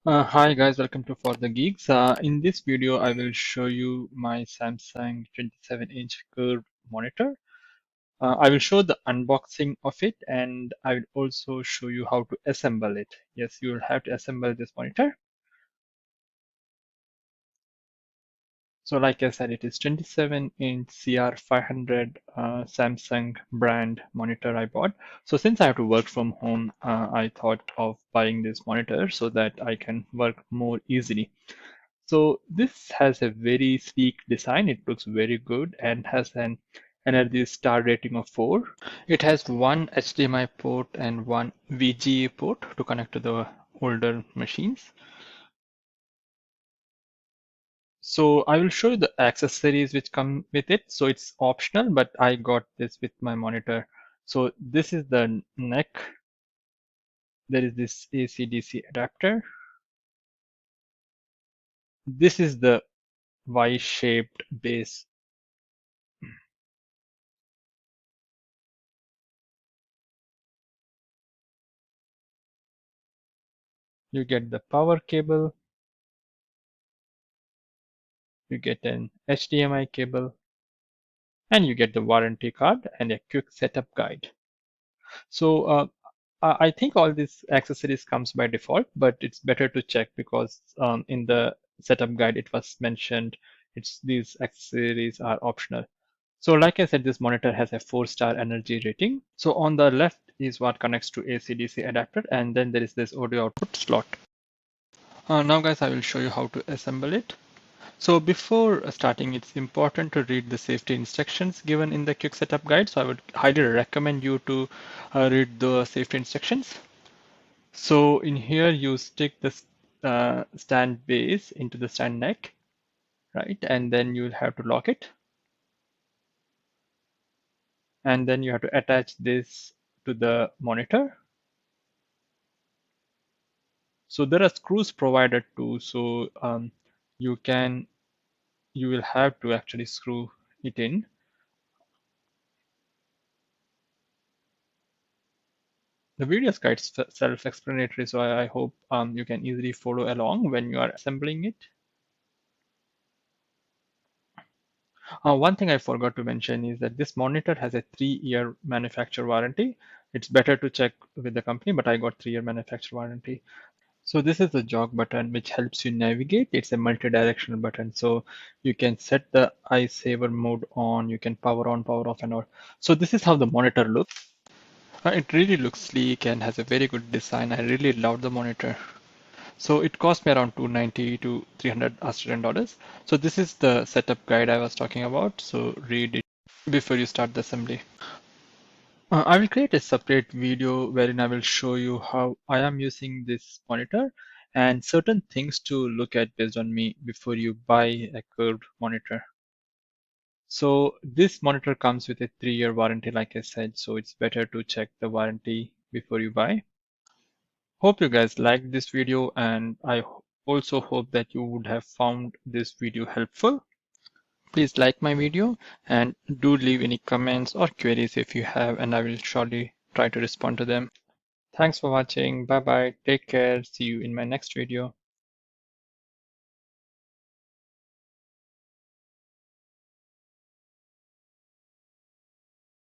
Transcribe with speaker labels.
Speaker 1: Hi guys, welcome to For the Geeks. In this video, I will show you my Samsung 27-inch curved monitor. I will show the unboxing of it and I will also show you how to assemble it. Yes, you will have to assemble this monitor. So like I said, it is 27-inch CR500 Samsung brand monitor I bought. So since I have to work from home, I thought of buying this monitor so that I can work more easily. So this has a very sleek design. It looks very good and has an energy star rating of 4. It has one HDMI port and one VGA port to connect to the older machines. So I will show you the accessories which come with it. So it's optional, but I got this with my monitor. So this is the neck. There is this AC/DC adapter. This is the Y-shaped base. You get the power cable. You get an HDMI cable, and you get the warranty card and a quick setup guide. So I think all these accessories comes by default, but it's better to check because in the setup guide it was mentioned these accessories are optional. So like I said, this monitor has a 4-star energy rating. So on the left is what connects to AC/DC adapter, and then there is this audio output slot. Now guys, I will show you how to assemble it. So before starting, it's important to read the safety instructions given in the quick setup guide. So I would highly recommend you to read the safety instructions. So in here, you stick the stand base into the stand neck, right? And then you'll have to lock it. And then you have to attach this to the monitor. So there are screws provided too. So you will have to actually screw it in. The video is quite self-explanatory, so I hope you can easily follow along when you are assembling it. One thing I forgot to mention is that this monitor has a 3-year manufacturer warranty. It's better to check with the company, but I got 3-year manufacturer warranty. So this is the jog button which helps you navigate. It's a multi-directional button, so you can set the eye saver mode on, you can power on, power off, and all. So this is how the monitor looks. It really looks sleek and has a very good design. I really love the monitor. So it cost me around 290 to 300 Australian dollars. So this is the setup guide I was talking about. So read it before you start the assembly. I will create a separate video wherein I will show you how I am using this monitor and certain things to look at based on me before you buy a curved monitor. So this monitor comes with a 3-year warranty, like I said, so it's better to check the warranty before you buy. Hope you guys liked this video, and I also hope that you would have found this video helpful. Please like my video and do leave any comments or queries if you have, and I will surely try to respond to them. Thanks for watching. Bye bye. Take care. See you in my next video.